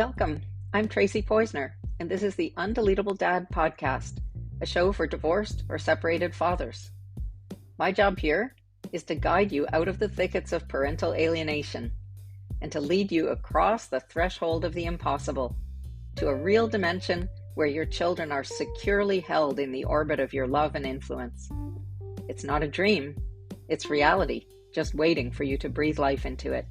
Welcome. I'm Tracy Poisner, and this is the Undeletable Dad podcast, a show for divorced or separated fathers. My job here is to guide you out of the thickets of parental alienation and to lead you across the threshold of the impossible to a real dimension where your children are securely held in the orbit of your love and influence. It's not a dream, it's reality, just waiting for you to breathe life into it.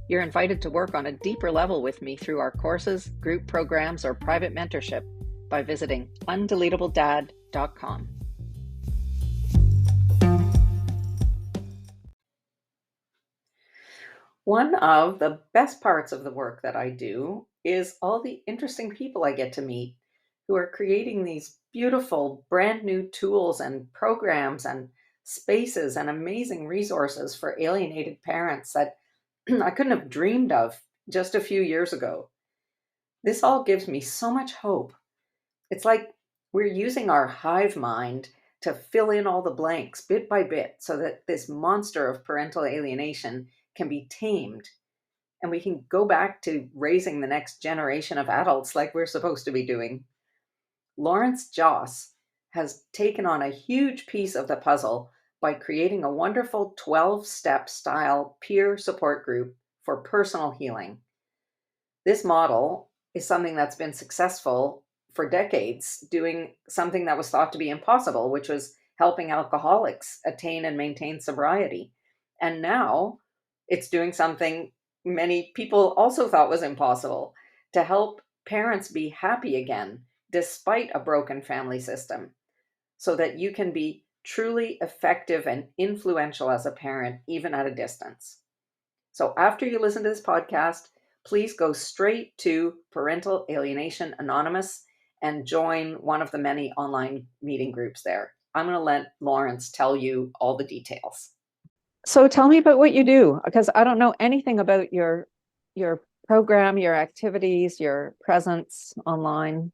You're invited to work on a deeper level with me through our courses, group programs, or private mentorship by visiting undeletabledad.com. One of the best parts of the work that I do is all the interesting people I get to meet who are creating these beautiful brand new tools and programs and spaces and amazing resources for alienated parents that I couldn't have dreamed of just a few years ago. This all gives me so much hope. It's like we're using our hive mind to fill in all the blanks bit by bit so that this monster of parental alienation can be tamed and we can go back to raising the next generation of adults like we're supposed to be doing. Lawrence Joss has taken on a huge piece of the puzzle by creating a wonderful 12-step style peer support group for personal healing. This model is something that's been successful for decades, doing something that was thought to be impossible, which was helping alcoholics attain and maintain sobriety. And now it's doing something many people also thought was impossible, to help parents be happy again despite a broken family system, so that you can be truly effective and influential as a parent, even at a distance. So after you listen to this podcast, please go straight to Parental Alienation Anonymous and join one of the many online meeting groups there. I'm going to let Lawrence tell you all the details. So tell me about what you do, because I don't know anything about your program, your activities, your presence online.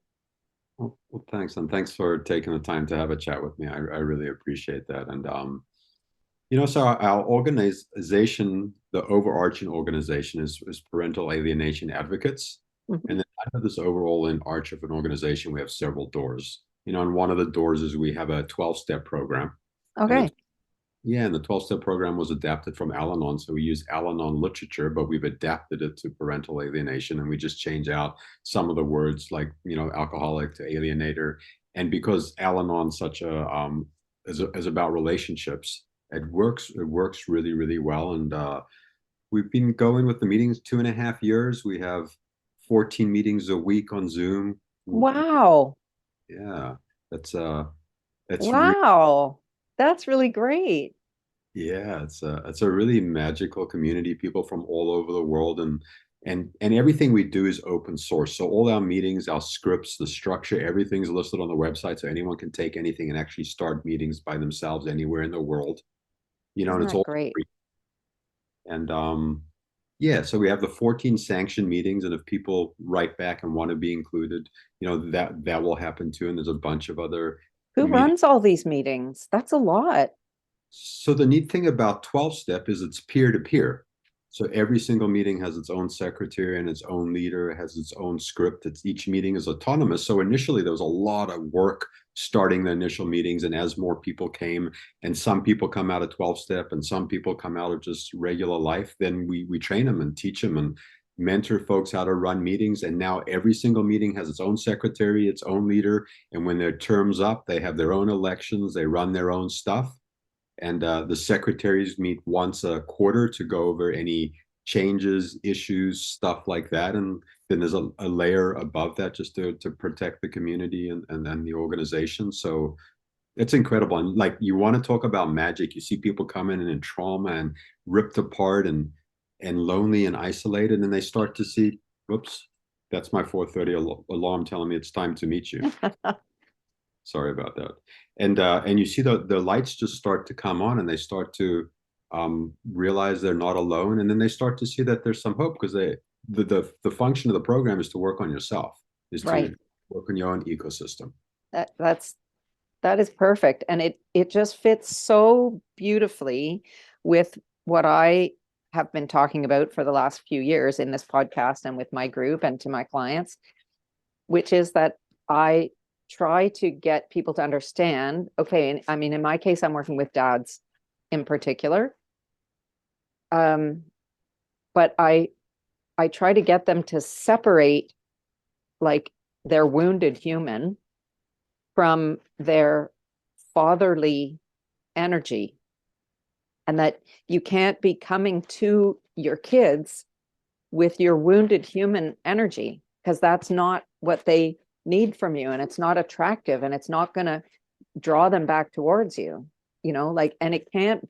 Well, thanks. And thanks for taking the time to have a chat with me. I really appreciate that. And, so our organization, the overarching organization is Parental Alienation Advocates. Mhm. And then under this overall arch of an organization, we have several doors. And one of the doors is we have a 12-step program. Okay. And the 12-step program was adapted from Al-Anon. So we use Al-Anon literature, but we've adapted it to parental alienation. And we just change out some of the words like, alcoholic to alienator. And because Al-Anon is about relationships, it works really, really well. And we've been going with the meetings 2.5 years. We have 14 meetings a week on Zoom. Wow. Yeah, that's Wow. That's really great. Yeah, it's a really magical community, people from all over the world, and everything we do is open source. So all our meetings, our scripts, the structure, everything's listed on the website, so anyone can take anything and actually start meetings by themselves anywhere in the world. And Isn't it's that all great? free. And yeah, so we have the 14 sanctioned meetings, and if people write back and want to be included, that will happen too. And there's a bunch of other Who meetings. runs all these meetings? That's a lot. So the neat thing about 12-step is it's peer-to-peer. So every single meeting has its own secretary and its own leader, has its own script. Each meeting is autonomous. So initially there was a lot of work starting the initial meetings. And as more people came, and some people come out of 12-step and some people come out of just regular life, then we train them and teach them and mentor folks how to run meetings. And now every single meeting has its own secretary, its own leader. And when their term's up, they have their own elections, they run their own stuff. And the secretaries meet once a quarter to go over any changes, issues, stuff like that. And then there's a layer above that just to protect the community and then the organization. So it's incredible. And like, you want to talk about magic, you see people come in trauma and ripped apart and lonely and isolated, and they start to see, whoops, that's my 4:30 alarm telling me it's time to meet you. Sorry about that. And you see the lights just start to come on, and they start to realize they're not alone, and then they start to see that there's some hope, because the function of the program is to work on yourself, is Right. to work on your own ecosystem. That is perfect. And it just fits so beautifully with what I have been talking about for the last few years in this podcast and with my group and to my clients, which is that I try to get people to understand, okay, and I mean, in my case, I'm working with dads in particular. Um, but I try to get them to separate like their wounded human from their fatherly energy, and that you can't be coming to your kids with your wounded human energy, because that's not what they need from you, and it's not attractive, and it's not going to draw them back towards you, like, and it can't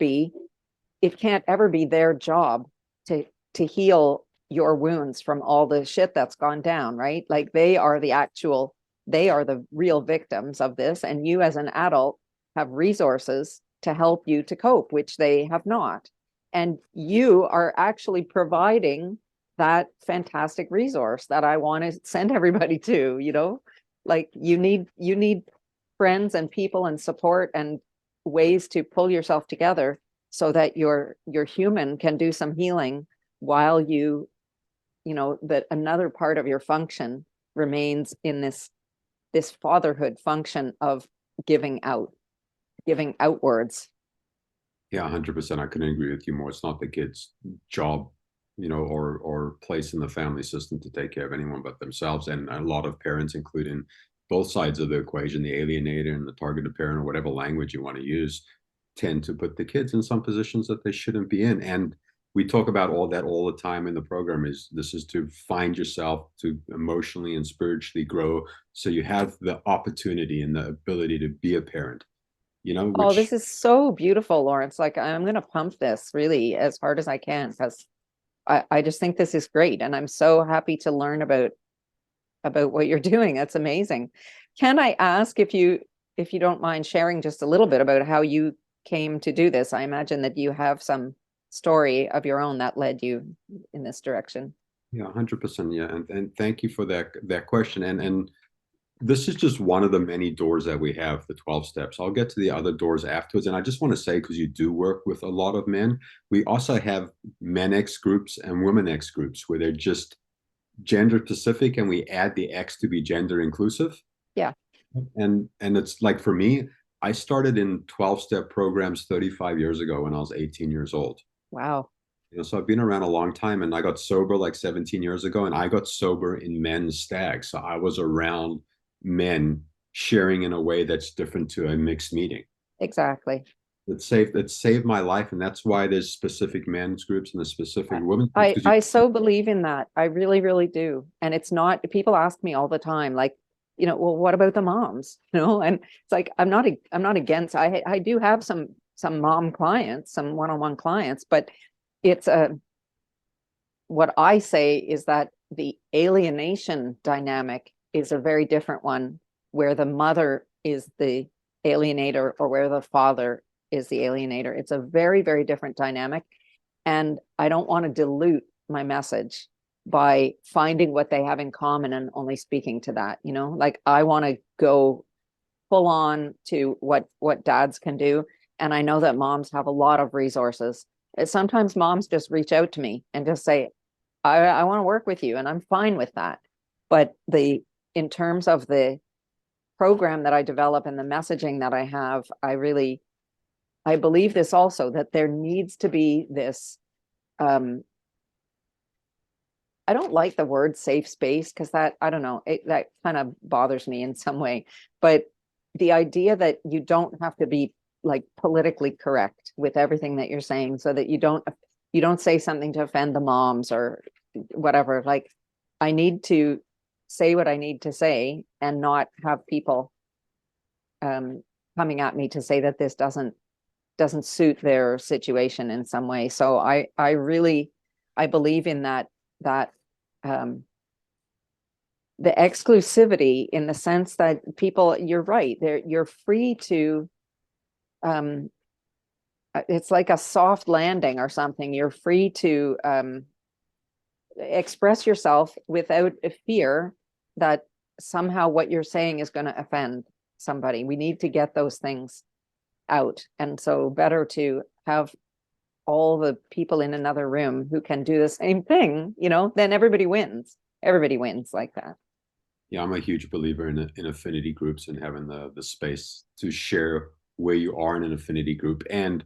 ever be their job to heal your wounds from all the shit that's gone down, right? Like they are the real victims of this, and you as an adult have resources to help you to cope, which they have not. And you are actually providing that fantastic resource that I want to send everybody to, like you need friends and people and support and ways to pull yourself together so that your human can do some healing while that another part of your function remains in this fatherhood function of giving outwards. Yeah, 100%. I couldn't agree with you more. It's not the kid's job, or place in the family system to take care of anyone but themselves. And a lot of parents, including both sides of the equation, the alienator and the targeted parent, or whatever language you want to use, tend to put the kids in some positions that they shouldn't be in. And we talk about all that all the time in the program. This is to find yourself, to emotionally and spiritually grow, so you have the opportunity and the ability to be a parent, Oh, which, this is so beautiful, Lawrence. Like, I'm going to pump this really as hard as I can, because I just think this is great. And I'm so happy to learn about what you're doing. That's amazing. Can I ask if you don't mind sharing just a little bit about how you came to do this? I imagine that you have some story of your own that led you in this direction. yeah, 100%. Yeah. And thank you for that question. And this is just one of the many doors that we have, the 12 steps. I'll get to the other doors afterwards. And I just want to say, because you do work with a lot of men, we also have men X groups and women X groups where they're just gender specific, and we add the X to be gender inclusive. Yeah. And it's like, for me, I started in 12-step programs 35 years ago when I was 18 years old. Wow. So I've been around a long time, and I got sober like 17 years ago, and I got sober in men's stag. So I was around men sharing in a way that's different to a mixed meeting. Exactly. It saved my life, and that's why there's specific men's groups and the specific women's groups. I so believe in that. I really, really do. And it's not, people ask me all the time, like, well, what about the moms? And it's like, I'm not against, I do have some mom clients, some one-on-one clients, but it's what I say is that the alienation dynamic is a very different one, where the mother is the alienator or where the father is the alienator. It's a very, very different dynamic. And I don't want to dilute my message by finding what they have in common and only speaking to that, like I want to go full on to what dads can do. And I know that moms have a lot of resources. Sometimes moms just reach out to me and just say, I want to work with you, and I'm fine with that. But in terms of the program that I develop and the messaging that I have, I believe this also, that there needs to be this, I don't like the word safe space, because that, I don't know, that kind of bothers me in some way. But the idea that you don't have to be like politically correct with everything that you're saying, so that you don't say something to offend the moms or whatever. Like, I need to say what I need to say and not have people coming at me to say that this doesn't suit their situation in some way. So I really, I believe in that um, the exclusivity, in the sense that people, you're right, you're free to, it's like a soft landing or something. You're free to express yourself without a fear that somehow what you're saying is going to offend somebody. We need to get those things out. And so better to have all the people in another room who can do the same thing, then everybody wins. Everybody wins like that. Yeah, I'm a huge believer in affinity groups and having the space to share where you are in an affinity group. And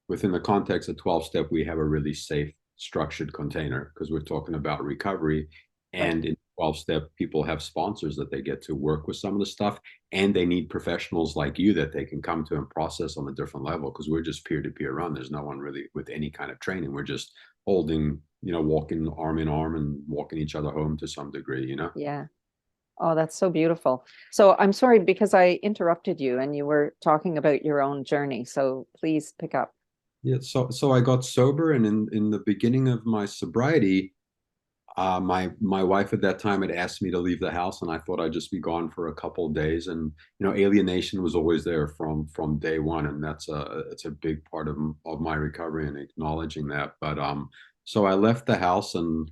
within the context of 12 step, we have a really safe, structured container because we're talking about recovery. Right. And in 12 step, people have sponsors that they get to work with some of the stuff, and they need professionals like you that they can come to and process on a different level because we're just peer to peer run. There's no one really with any kind of training. We're just holding, walking arm in arm and walking each other home to some degree. Yeah. Oh, that's so beautiful. So I'm sorry because I interrupted you and you were talking about your own journey. So please pick up. Yeah, so I got sober, and in the beginning of my sobriety, my wife at that time had asked me to leave the house, and I thought I'd just be gone for a couple of days. And alienation was always there from day one, and it's a big part of my recovery and acknowledging that. But so I left the house, and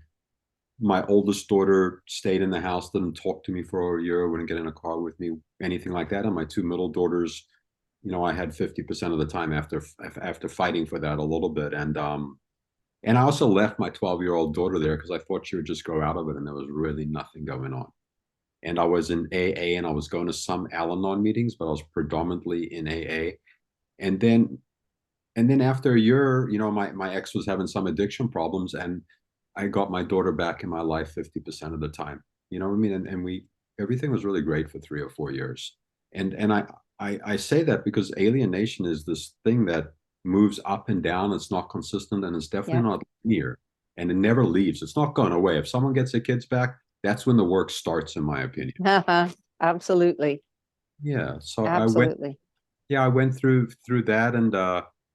my oldest daughter stayed in the house, didn't talk to me for a year, wouldn't get in a car with me, anything like that. And my two middle daughters, I had 50% of the time after fighting for that a little bit. And I also left my 12-year-old daughter there because I thought she would just grow out of it, and there was really nothing going on. And I was in AA, and I was going to some Al-Anon meetings, but I was predominantly in AA. And then after a year, my ex was having some addiction problems, and I got my daughter back in my life 50% of the time. You know what I mean? And we everything was really great for 3 or 4 years. And I say that because alienation is this thing that moves up and down. It's not consistent, and it's definitely Yep. not linear, and it never leaves. It's not going away. If someone gets their kids back, that's when the work starts, in my opinion. Absolutely. Yeah. So Absolutely. I went through that, and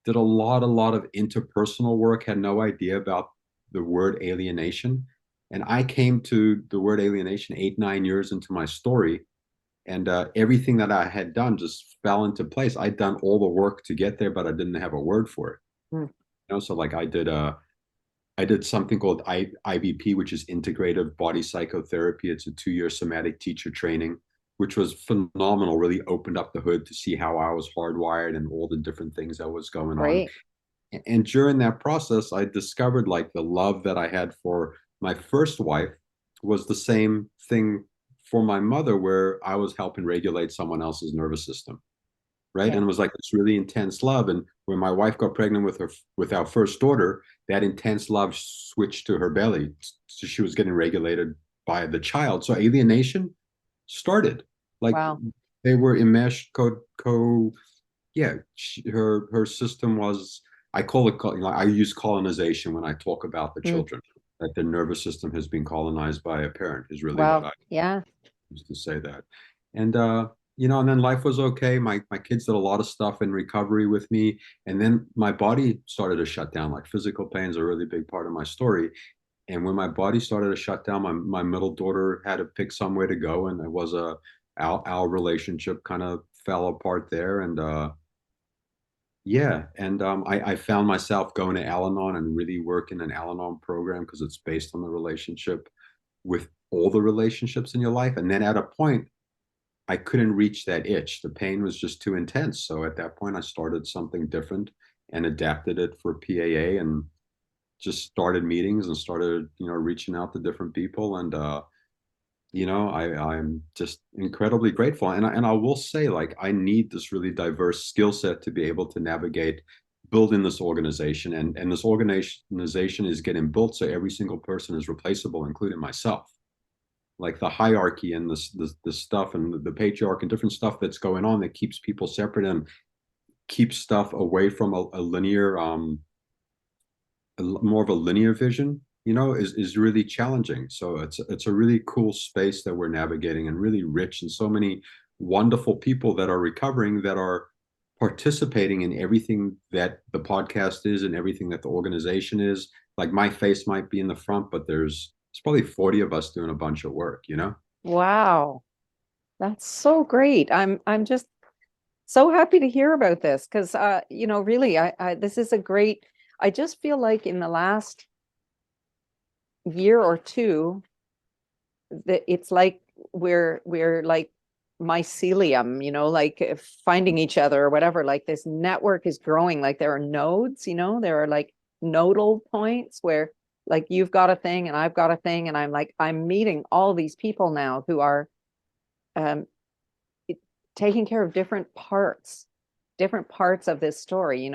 did a lot of interpersonal work. Had no idea about the word alienation, and I came to the word alienation 8 9 years into my story, and everything that I had done just fell into place. I'd done all the work to get there, but I didn't have a word for it. Mm. So like I did something called IBP, which is integrative body psychotherapy. It's a 2 year somatic teacher training, which was phenomenal. Really opened up the hood to see how I was hardwired and all the different things that was going on. Great. And during that process, I discovered like the love that I had for my first wife was the same thing for my mother, where I was helping regulate someone else's nervous system, right? Yeah. And it was like this really intense love. And when my wife got pregnant with our first daughter, that intense love switched to her belly, so she was getting regulated by the child. So alienation started. Like Wow. they were enmeshed, yeah. Her system was. I call it. I use colonization when I talk about the Mm. children. That their nervous system has been colonized by a parent is really what Wow. I Yeah. used to say that. And and then life was okay. My kids did a lot of stuff in recovery with me, and then my body started to shut down. Like physical pain is a really big part of my story. And when my body started to shut down, my middle daughter had to pick somewhere to go, and it was our relationship kind of fell apart there. And yeah, and I found myself going to Al-Anon and really working an Al-Anon program because it's based on the relationship with all the relationships in your life. And then at a point, I couldn't reach that itch. The pain was just too intense. So at that point, I started something different and adapted it for PAA, and just started meetings and started, reaching out to different people. And I'm just incredibly grateful. And I will say, like, I need this really diverse skill set to be able to navigate building this organization. And this organization is getting built so every single person is replaceable, including myself. Like the hierarchy and this stuff and the patriarch and different stuff that's going on that keeps people separate and keeps stuff away from a linear more of a linear vision, is really challenging. So it's a really cool space that we're navigating, and really rich, and so many wonderful people that are recovering, that are participating in everything that the podcast is and everything that the organization is. Like my face might be in the front, but there's probably 40 of us doing a bunch of work. Wow. That's so great. I'm just so happy to hear about this because really I this is a great I just feel like in the last year or two that it's like we're like mycelium, like finding each other or whatever. Like this network is growing. Like there are nodes, there are like nodal points where like you've got a thing and I've got a thing, and I'm meeting all these people now who are um, taking care of different parts of this story.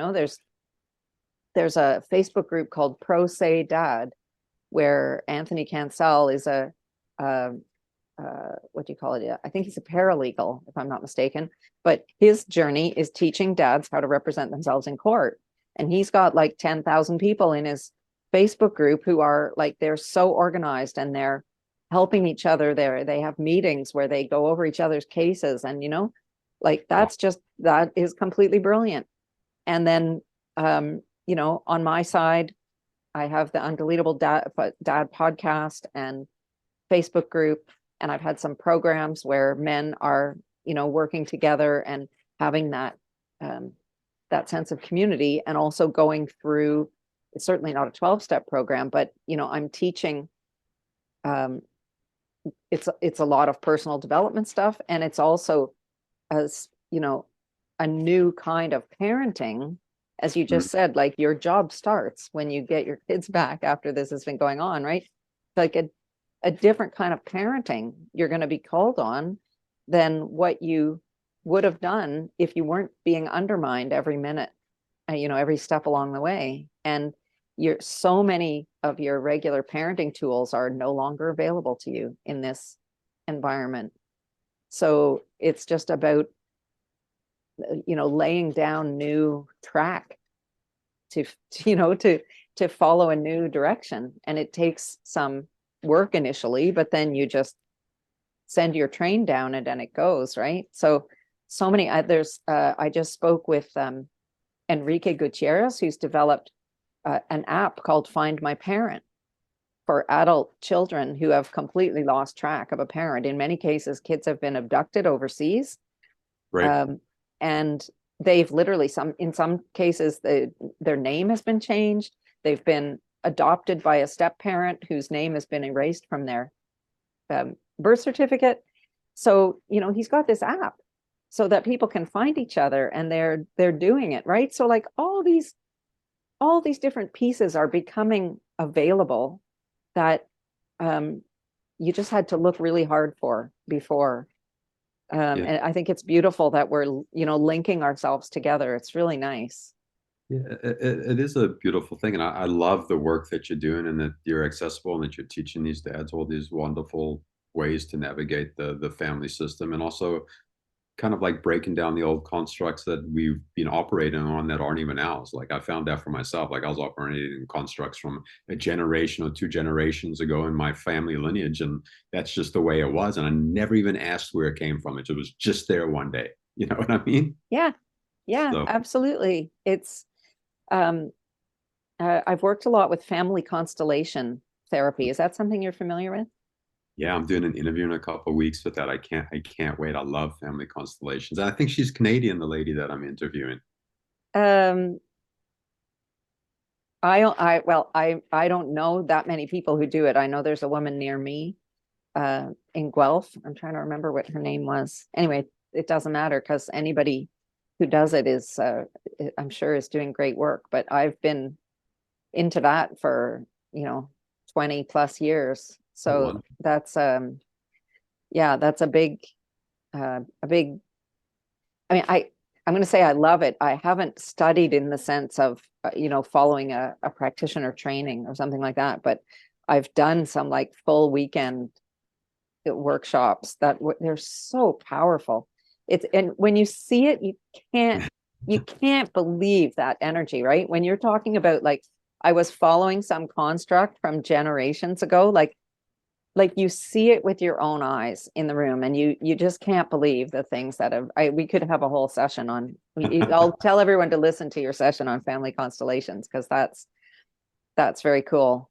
There's a Facebook group called Pro Say Dad, where Anthony Cancel is a what do you call it? I think he's a paralegal, if I'm not mistaken. But his journey is teaching dads how to represent themselves in court. And he's got like 10,000 people in his Facebook group who are like, they're so organized and they're helping each other there. They have meetings where they go over each other's cases. And, like that is completely brilliant. And then, on my side, I have the Undeletable Dad podcast and Facebook group, and I've had some programs where men are, working together and having that sense of community, and also going through. It's certainly not a 12-step program, but I'm teaching. Um, it's a lot of personal development stuff, and it's also, as a new kind of parenting, as you just said, like your job starts when you get your kids back after this has been going on, right? Like a different kind of parenting you're going to be called on than what you would have done if you weren't being undermined every minute, every step along the way. And so many of your regular parenting tools are no longer available to you in this environment. So it's just about, laying down new track to follow a new direction. And it takes some work initially, but then you just send your train down it and it goes, right? So many others. I just spoke with Enrique Gutierrez, who's developed an app called Find My Parent for adult children who have completely lost track of a parent. In many cases, kids have been abducted overseas. Right. And they've literally, in some cases, their name has been changed. They've been adopted by a step parent whose name has been erased from their birth certificate. So, he's got this app so that people can find each other, and they're doing it, right? So like all these different pieces are becoming available that you just had to look really hard for before. Yeah. And I think it's beautiful that we're, linking ourselves together. It's really nice. Yeah, it is a beautiful thing. And I love the work that you're doing, and that you're accessible, and that you're teaching these dads all these wonderful ways to navigate the family system, and also kind of like breaking down the old constructs that we've been operating on that aren't even ours. Like I found that for myself. Like I was operating constructs from a generation or two generations ago in my family lineage, and that's just the way it was. And I never even asked where it came from. It was just there one day. You know what I mean? Yeah. Yeah, So absolutely. It's um I've worked a lot with family constellation therapy. Is that something you're familiar with? yeah, I'm doing an interview in a couple of weeks with that. I can't wait. I love family constellations. I think she's Canadian, the lady that I'm interviewing. Um, I don't know that many people who do it. I know there's a woman near me, in Guelph. I'm trying to remember what her name was. Anyway, it doesn't matter because anybody who does it is, I'm sure, is doing great work. But I've been into that for, 20 plus years. So One. that's, yeah, that's a big, I mean, I'm going to say I love it. I haven't studied in the sense of, following a practitioner training or something like that, but I've done some like full weekend workshops that they're so powerful. And when you see it, can't, you can't believe that energy, right? When you're talking about like, I was following some construct from generations ago, like you see it with your own eyes in the room, and you just can't believe the things that we could have a whole session on. I'll tell everyone to listen to your session on family constellations, because that's very cool.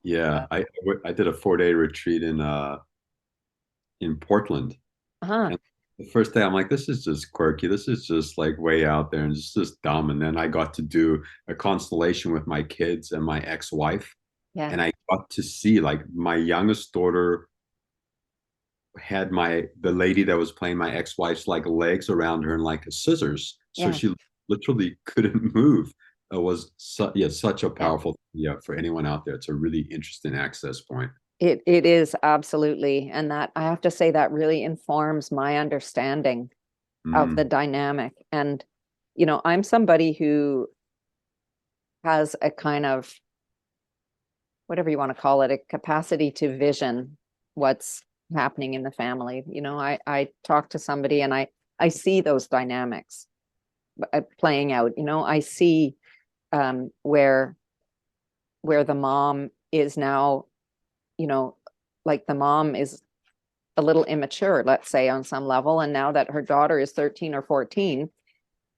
Yeah, I did a 4 day retreat in Portland. Uh-huh. And the first day I'm like, this is just quirky. This is just like way out there, and it's just dumb. And then I got to do a constellation with my kids and my ex-wife. Yeah. And I got to see like my youngest daughter, had the lady that was playing my ex-wife's like legs around her and like scissors, so Yeah. she literally couldn't move. It was yeah, such a Yeah. powerful, yeah, for anyone out there. It's a really interesting access point. It is absolutely. And that I have to say that really informs my understanding of the Mm, dynamic. And, I'm somebody who has a kind of, whatever you want to call it, a capacity to vision what's happening in the family. I talk to somebody and I see those dynamics playing out. I see where the mom is now, you know, like the mom is a little immature, let's say, on some level. And now that her daughter is 13 or 14,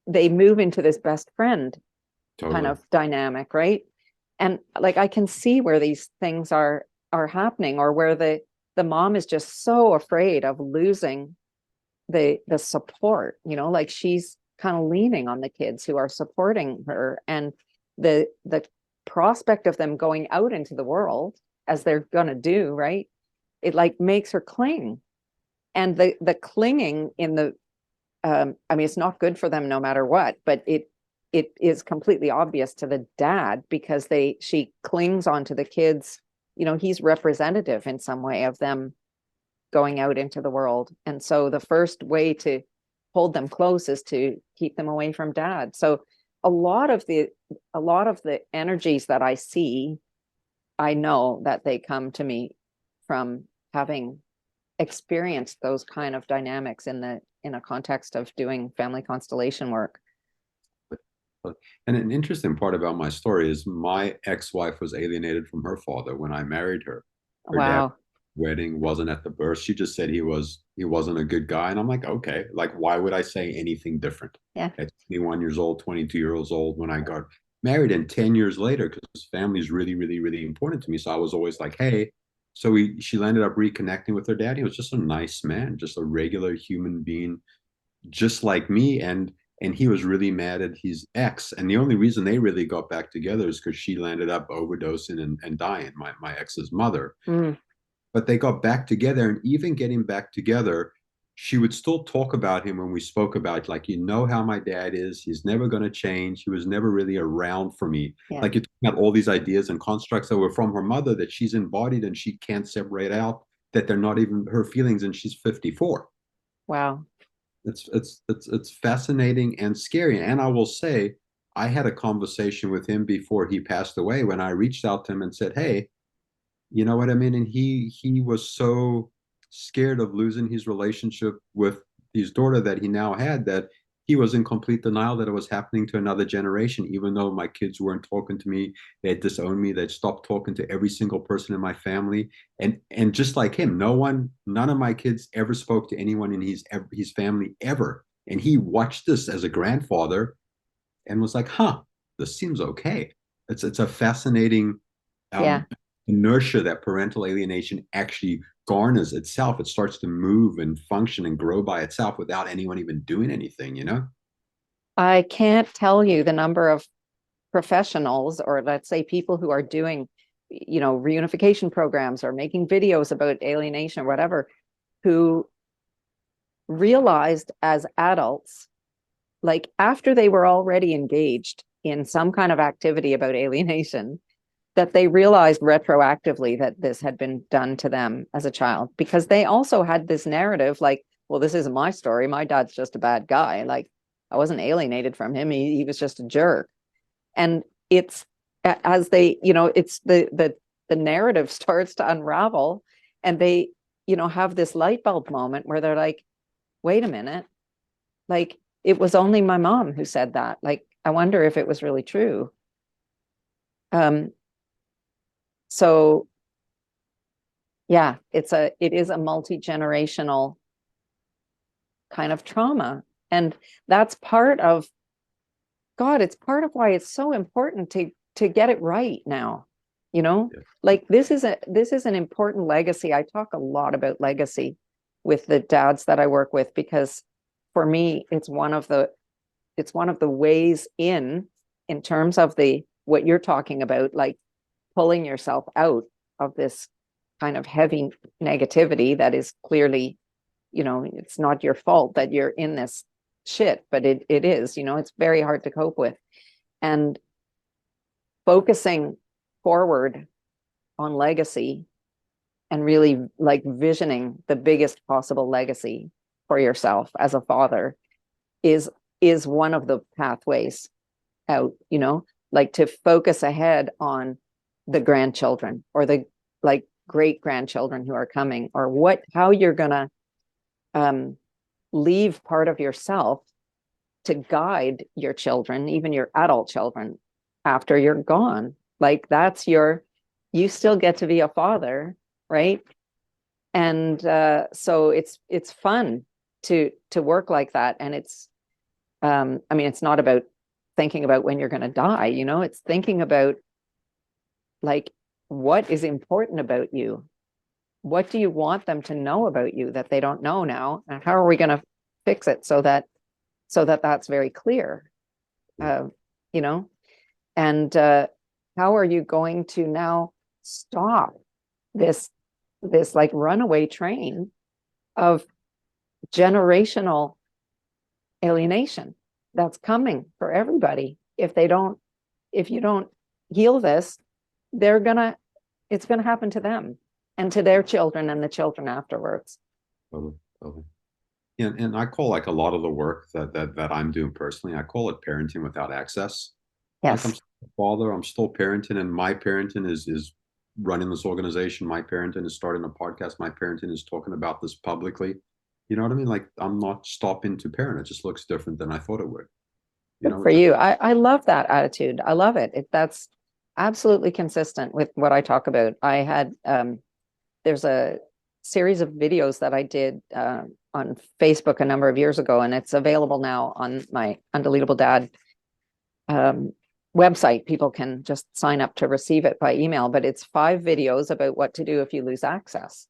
they move into this best friend kind totally. of dynamic, right? And like I can see where these things are happening, or where the mom is just so afraid of losing the support, like she's kind of leaning on the kids who are supporting her, and the prospect of them going out into the world as they're gonna do, right? It like makes her cling. And the clinging in the I mean, it's not good for them no matter what, but it is completely obvious to the dad, because she clings onto the kids. He's representative in some way of them going out into the world. And so the first way to hold them close is to keep them away from dad. So a lot of the a lot of the energies that I see, I know that they come to me from having experienced those kind of dynamics in a context of doing family constellation work. And an interesting part about my story is my ex-wife was alienated from her father when I married her. Her dad Wow. wedding wasn't at the birth. She just said he wasn't a good guy. And I'm like, okay, like why would I say anything different? Yeah. At 21 years old, 22 years old when I got married, and 10 years later, because family is really, really, really important to me. So I was always like, hey, so she ended up reconnecting with her dad. He was just a nice man, just a regular human being, just like me. And he was really mad at his ex, and the only reason they really got back together is because she landed up overdosing and dying, my ex's mother. Mm, But they got back together, and even getting back together, she would still talk about him when we spoke about, like, how my dad is, he's never going to change, he was never really around for me. yeah. Like, you're talking about all these ideas and constructs that were from her mother that she's embodied and she can't separate out, that they're not even her feelings, and she's 54. Wow. It's fascinating and scary. And I will say, I had a conversation with him before he passed away when I reached out to him and said, "Hey, you know what I mean?" And he was so scared of losing his relationship with his daughter that he now had, that he was in complete denial that it was happening to another generation, even though my kids weren't talking to me. They had disowned me. They'd stopped talking to every single person in my family. And just like him, none of my kids ever spoke to anyone in his family ever. And he watched this as a grandfather and was like, huh, this seems okay. It's a fascinating Yeah. um, inertia that parental alienation actually garners itself. It starts to move and function and grow by itself without anyone even doing anything, you know? I can't tell you the number of professionals, or let's say people who are doing, reunification programs or making videos about alienation or whatever, who realized as adults, like after they were already engaged in some kind of activity about alienation, that they realized retroactively that this had been done to them as a child, because they also had this narrative like, well, this isn't my story. My dad's just a bad guy. Like, I wasn't alienated from him. He was just a jerk. And it's as they, it's the narrative starts to unravel, and they, have this light bulb moment where they're like, wait a minute, like it was only my mom who said that. Like, I wonder if it was really true. Um, so yeah, it is a multi-generational kind of trauma. And that's part of God, it's part of why it's so important to get it right now. You know, Yeah. like this is an important legacy. I talk a lot about legacy with the dads that I work with, because for me it's one of the ways in terms of the what you're talking about, like pulling yourself out of this kind of heavy negativity that is clearly, it's not your fault that you're in this shit, but it is, it's very hard to cope with. And focusing forward on legacy and really like visioning the biggest possible legacy for yourself as a father is is one of the pathways out, like to focus ahead on the grandchildren or the like great grandchildren who are coming, or how you're going to leave part of yourself to guide your children, even your adult children, after you're gone. Like you still get to be a father, right? And so it's fun to work like that. And I mean, it's not about thinking about when you're going to die, it's thinking about like what is important about you. What do you want them to know about you that they don't know now? And how are we going to fix it so that that's very clear, uh, you know? And how are you going to now stop this like runaway train of generational alienation that's coming for everybody? If you don't heal this, it's gonna happen to them and to their children and the children afterwards. Totally, totally. And I call like a lot of the work that I'm doing personally, I call it parenting without access. Like I'm Yes. still a father, I'm still parenting, and my parenting is running this organization. My parenting is starting a podcast. My parenting is talking about this publicly. You know what I mean? Like I'm not stopping to parent. It just looks different than I thought it would. Good for It's just you. I love that attitude. I love it. That's absolutely consistent with what I talk about. I had there's a series of videos that I did on Facebook a number of years ago, and it's available now on my Undeletable Dad um, website. People can just sign up to receive it by email, but it's 5 videos about what to do if you lose access.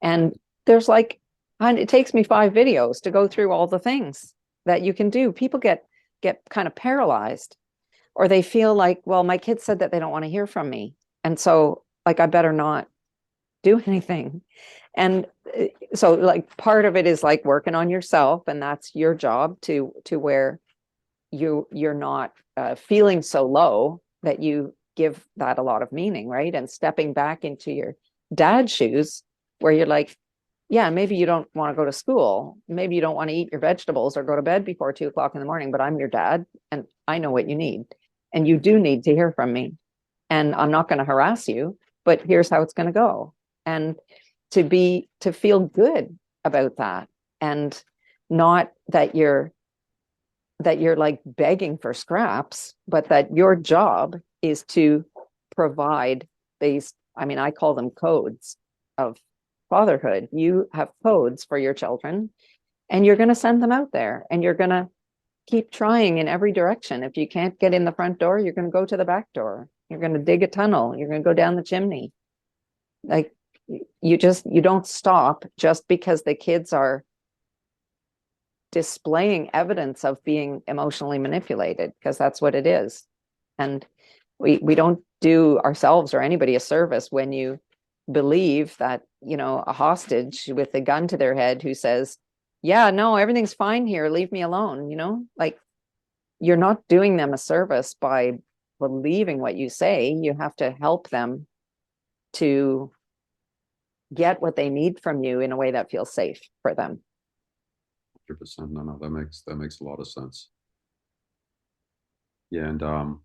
And there's like, and it takes me 5 videos to go through all the things that you can do. People get kind of paralyzed, or they feel like, well, my kids said that they don't want to hear from me, and so like I better not do anything. And so like part of it is like working on yourself, and that's your job to where you're not feeling so low that you give that a lot of meaning, right? And stepping back into your dad's shoes, where you're like, yeah, maybe you don't want to go to school, maybe you don't want to eat your vegetables or go to bed before 2 o'clock in the morning, but I'm your dad and I know what you need, and you do need to hear from me, and I'm not going to harass you, but here's how it's going to go. And to feel good about that, and not that you're like begging for scraps, but that your job is to provide these, I mean, I call them codes of fatherhood. You have codes for your children, and you're going to send them out there, and you're going to keep trying in every direction. If you can't get in the front door, you're going to go to the back door. You're going to dig a tunnel. You're going to go down the chimney. Like you don't stop just because the kids are displaying evidence of being emotionally manipulated, because that's what it is. And we don't do ourselves or anybody a service when you believe that, a hostage with a gun to their head who says, yeah, no, everything's fine here, leave me alone, like you're not doing them a service by believing what you say. You have to help them to get what they need from you in a way that feels safe for them. 100%. No, that makes a lot of sense. Yeah, and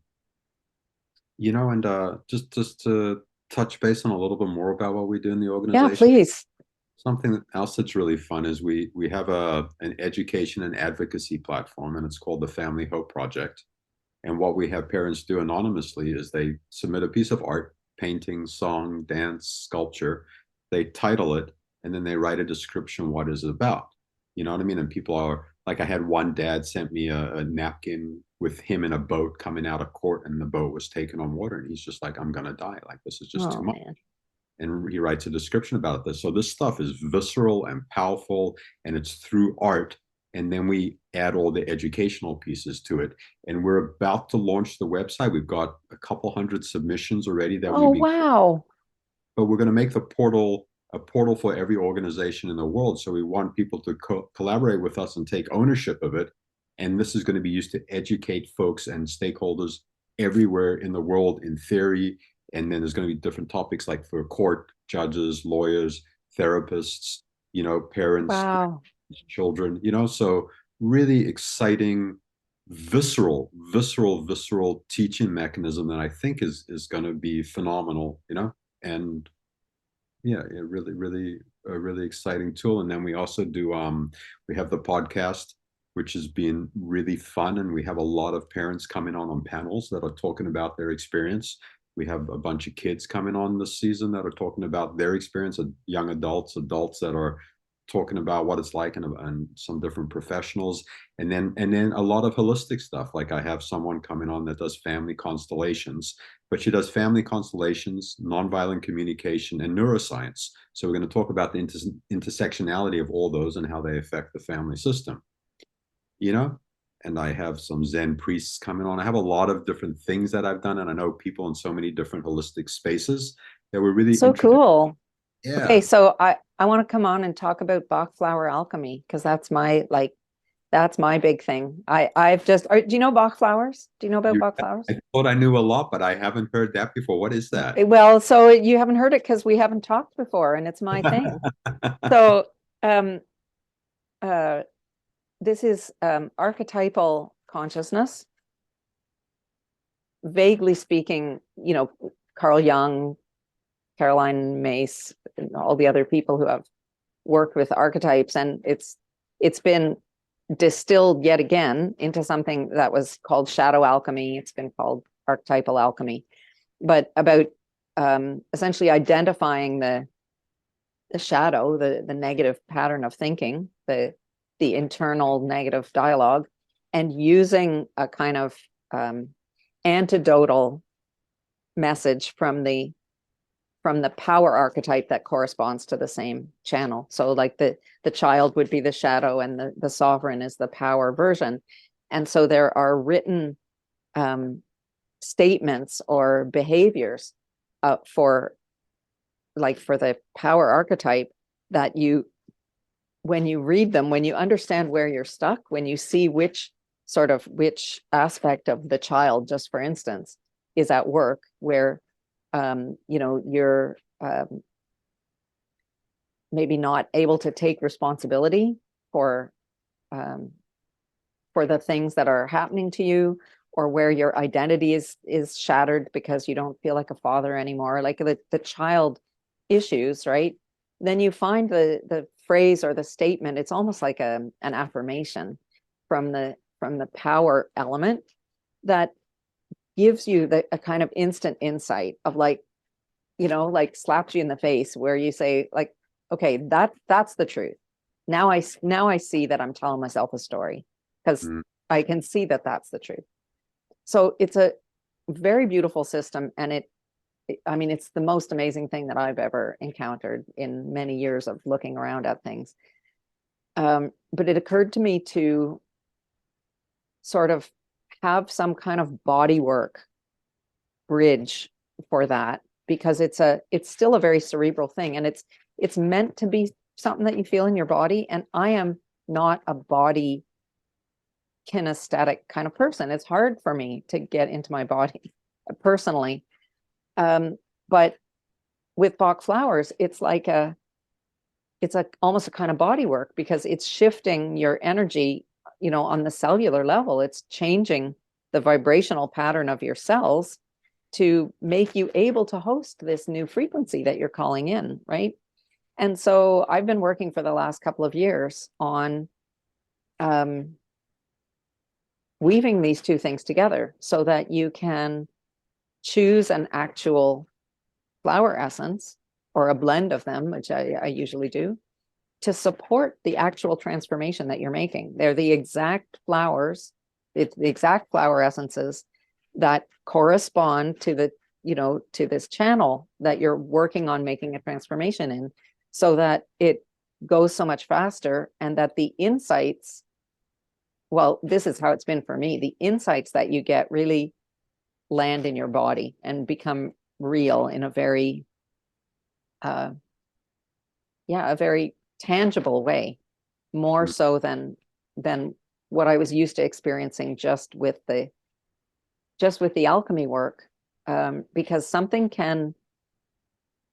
just to touch base on a little bit more about what we do in the Yeah, organization. please. Something else that's really fun is we have an education and advocacy platform, and it's called the Family Hope Project. And what we have parents do anonymously is they submit a piece of art, painting, song, dance, sculpture. They title it, and then they write a description what is it about. You know what I mean? And people are like, I had one dad sent me a napkin with him in a boat coming out of court, and the boat was taken on water, and he's just like, I'm gonna die. Like this is just too Oh much. man. And he writes a description about this. So this stuff is visceral and powerful, and it's through art. And then we add all the educational pieces to it. And we're about to launch the website. We've got a couple hundred submissions already that Oh we be wow. but we're going to make the portal a portal for every organization in the world. So we want people to collaborate with us and take ownership of it. And this is going to be used to educate folks and stakeholders everywhere in the world in theory. And then there's going to be different topics like for court, judges, lawyers, therapists, parents, Wow. children, so really exciting, visceral teaching mechanism that I think is going to be phenomenal, and yeah, really a really exciting tool. And then we also do we have the podcast, which has been really fun, and we have a lot of parents coming on panels that are talking about their experience. We have a bunch of kids coming on this season that are talking about their experience, young adults that are talking about what it's like, and some different professionals, and then a lot of holistic stuff. Like I have someone coming on that does family constellations, but she does family constellations, nonviolent communication, and neuroscience. So we're going to talk about the intersectionality of all those and how they affect the family system, you know and I have some Zen priests coming on. I have a lot of different things that I've done, and I know people in so many different holistic spaces that were really So interesting. cool. Okay, Yeah. so I want to come on and talk about Bach flower alchemy because that's my big thing. Do you know Bach flowers? Do you know about You, Bach flowers? I thought I knew a lot, but I haven't heard that before. What is that? Well, so you haven't heard it because we haven't talked before, and it's my thing. So um uh this is archetypal consciousness. Vaguely speaking, Carl Jung, Caroline Mace, and all the other people who have worked with archetypes, and it's been distilled yet again into something that was called shadow alchemy. It's been called archetypal alchemy, but about essentially identifying the shadow, the negative pattern of thinking, the internal negative dialogue, and using a kind of antidotal message from the power archetype that corresponds to the same channel. So like the child would be the shadow, and the sovereign is the power version. And so there are written statements or behaviors for the power archetype that when you read them, when you understand where you're stuck, when you see which aspect of the child, just for instance, is at work, where you're maybe not able to take responsibility for the things that are happening to you, or where your identity is shattered because you don't feel like a father anymore, like the child issues, right? Then you find the phrase or the statement. It's almost like an affirmation from the power element that gives you a kind of instant insight of like slaps you in the face, where you say like, okay, that's the truth. Now I see that I'm telling myself a story because Mm. I can see that that's the truth. So it's a very beautiful system, and it's the most amazing thing that I've ever encountered in many years of looking around at things. But it occurred to me to sort of have some kind of body work bridge for that, because it's still a very cerebral thing, and it's meant to be something that you feel in your body. And I am not a body kinesthetic kind of person. It's hard for me to get into my body personally. But with Bach flowers, it's almost a kind of body work, because it's shifting your energy, on the cellular level. It's changing the vibrational pattern of your cells to make you able to host this new frequency that you're calling in, right? And so I've been working for the last couple of years on weaving these two things together so that you can choose an actual flower essence or a blend of them, which I usually do, to support the actual transformation that you're making. They're the exact flowers, it's the exact flower essences that correspond to to this channel that you're working on making a transformation in, so that it goes so much faster, and that the insights, well, this is how it's been for me, the insights that you get really land in your body and become real in a very uh, yeah, a very tangible way, more Mm, so than what I was used to experiencing just with the alchemy work. Because something can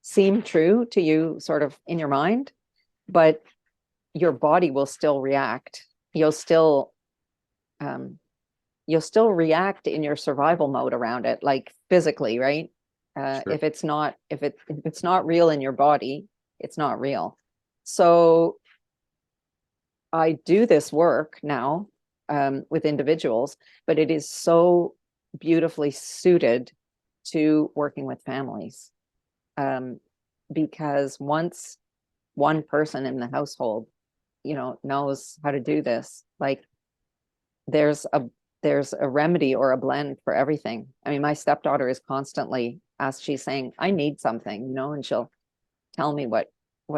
seem true to you sort of in your mind, but your body will still react. You'll still um, you'll still react in your survival mode around it, like physically, right? sure. If it's not real in your body, it's not real. So I do this work now with individuals, but it is so beautifully suited to working with families, um, because once one person in the household, knows how to do this, like there's a there's a remedy or a blend for everything. I mean, my stepdaughter is constantly asked, she's saying, I need something, and she'll tell me what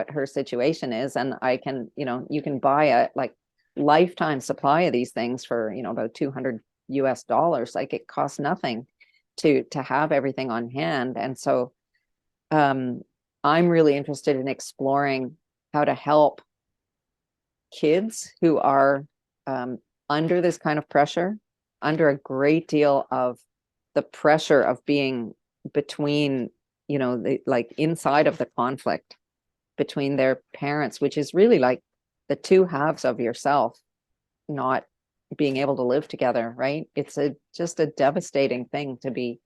her situation is, and I can, you can buy a like lifetime supply of these things for, about $200. Like it costs nothing to have everything on hand. And so um I'm really interested in exploring how to help kids who are under this kind of pressure, under a great deal of the pressure of being between, like inside of the conflict between their parents, which is really like the two halves of yourself not being able to live together, right? It's a just a devastating thing to be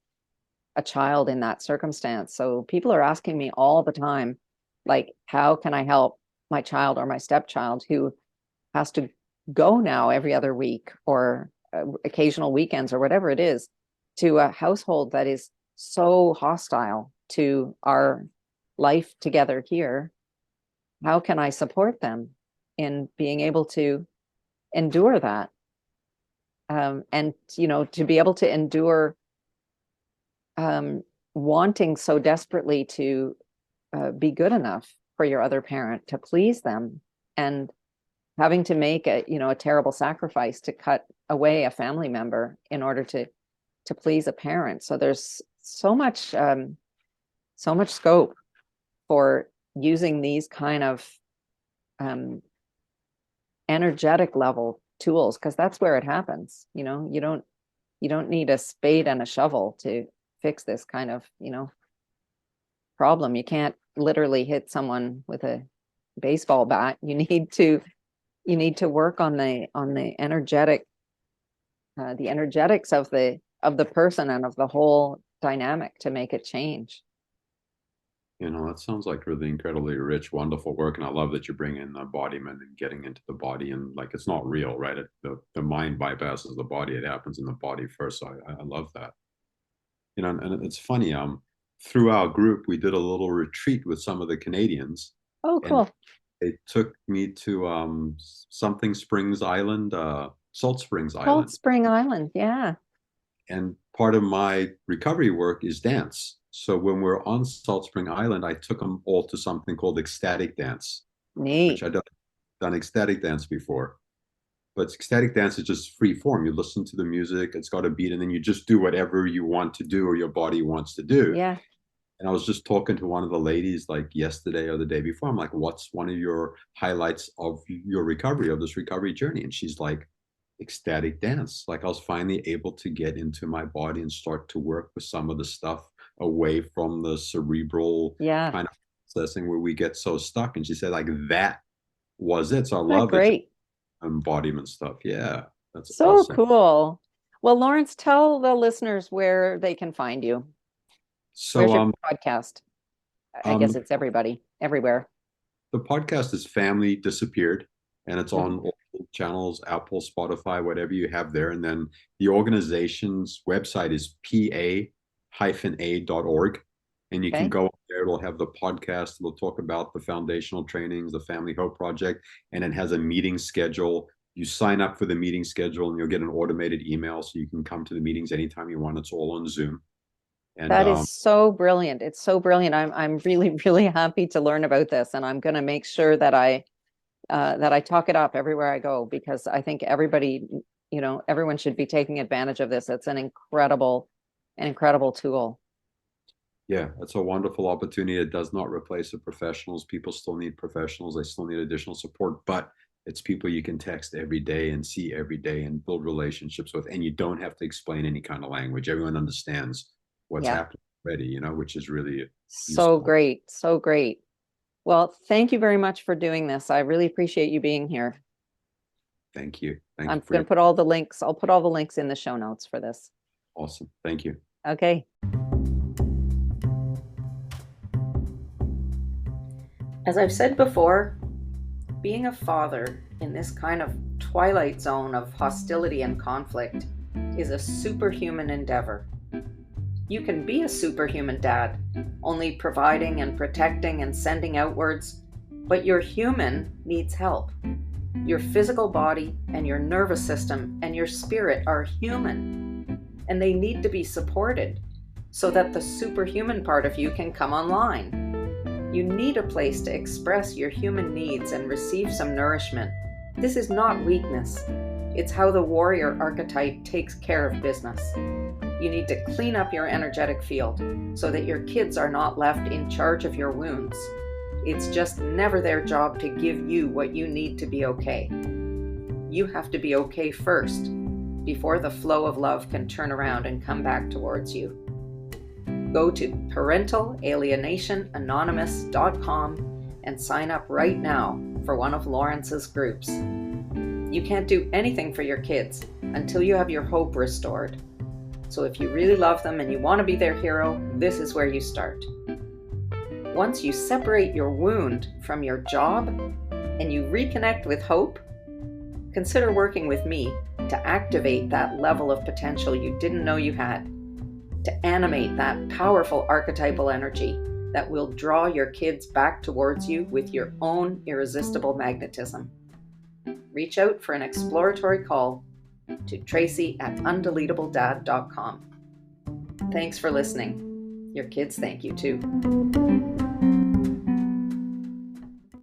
a child in that circumstance. So people are asking me all the time, like, how can I help my child or my stepchild who has to go now every other week or occasional weekends or whatever it is to a household that is so hostile to our life together here? How can I support them in being able to endure that? And, to be able to endure um, wanting so desperately to be good enough for your other parent, to please them, and having to make a terrible sacrifice to cut away a family member in order to please a parent. So there's so much scope for using these kind of um, energetic level tools, because that's where it happens. You don't need a spade and a shovel to fix this kind of problem. You can't literally hit someone with a baseball bat. You need to work on the the energetics of the person and of the whole dynamic to make it change. That sounds like really incredibly rich, wonderful work. And I love that you're bringing in the embodiment and getting into the body. And like, it's not real, right? The mind bypasses the body. It happens in the body first. So I love that. And it's funny. Through our group, we did a little retreat with some of the Canadians, Oh, and cool. they took me to something Springs Island, Salt Springs Cold Island. Spring Island. Yeah. And part of my recovery work is dance. So when we're on Salt Spring Island, I took them all to something called ecstatic dance, which Neat. I'd done ecstatic dance before. But ecstatic dance is just free form. You listen to the music, it's got a beat, and then you just do whatever you want to do or your body wants to do. Yeah. And I was just talking to one of the ladies like yesterday or the day before. I'm like, what's one of your highlights of your recovery, of this recovery journey? And she's like, ecstatic dance. Like I was finally able to get into my body and start to work with some of the stuff away from the cerebral Yeah. kind of processing where we get so stuck. And she said, like, that was it. So I Isn't that love that great? embodiment stuff. Yeah, that's So awesome. cool. Well, Lawrence, tell the listeners where they can find you. So Where's your podcast? I guess um it's everybody, everywhere. the podcast is Family Disappeared, and it's Mhm. on all channels, Apple, Spotify, whatever you have there. And then the organization's website is pa-a.org. And you can Okay. go up there, it'll have the podcast, it'll talk about the foundational trainings, the Family Hope Project, and it has a meeting schedule. You sign up for the meeting schedule and you'll get an automated email so you can come to the meetings anytime you want. It's all on Zoom. And That is so brilliant. It's so brilliant. I'm really, really happy to learn about this, and I'm going to make sure that I talk it up everywhere I go, because I think everyone should be taking advantage of this. It's an incredible tool. Yeah, that's a wonderful opportunity. It does not replace the professionals. People still need professionals. They still need additional support, but it's people you can text every day and see every day and build relationships with. And you don't have to explain any kind of language. Everyone understands what's Yeah. happening already, which is really So useful. great. So great. Well, thank you very much for doing this. I really appreciate you being here. Thank you. Thank I'm you for going to your put all the links. I'll put all the links in the show notes for this. awesome. Thank you. Okay. As I've said before, being a father in this kind of twilight zone of hostility and conflict is a superhuman endeavor. You can be a superhuman dad, only providing and protecting and sending outwards, but your human needs help. Your physical body and your nervous system and your spirit are human, and they need to be supported so that the superhuman part of you can come online. You need a place to express your human needs and receive some nourishment. This is not weakness. It's how the warrior archetype takes care of business. You need to clean up your energetic field so that your kids are not left in charge of your wounds. It's just never their job to give you what you need to be okay. You have to be okay first before the flow of love can turn around and come back towards you. Go to parentalalienation.anonymous.com and sign up right now for one of Lawrence's groups. You can't do anything for your kids until you have your hope restored. So if you really love them and you want to be their hero, this is where you start. Once you separate your wound from your job and you reconnect with hope, consider working with me to activate that level of potential you didn't know you had, to animate that powerful archetypal energy that will draw your kids back towards you with your own irresistible magnetism. Reach out for an exploratory call to tracy@undeletabledad.com. Thanks for listening. Your kids thank you too.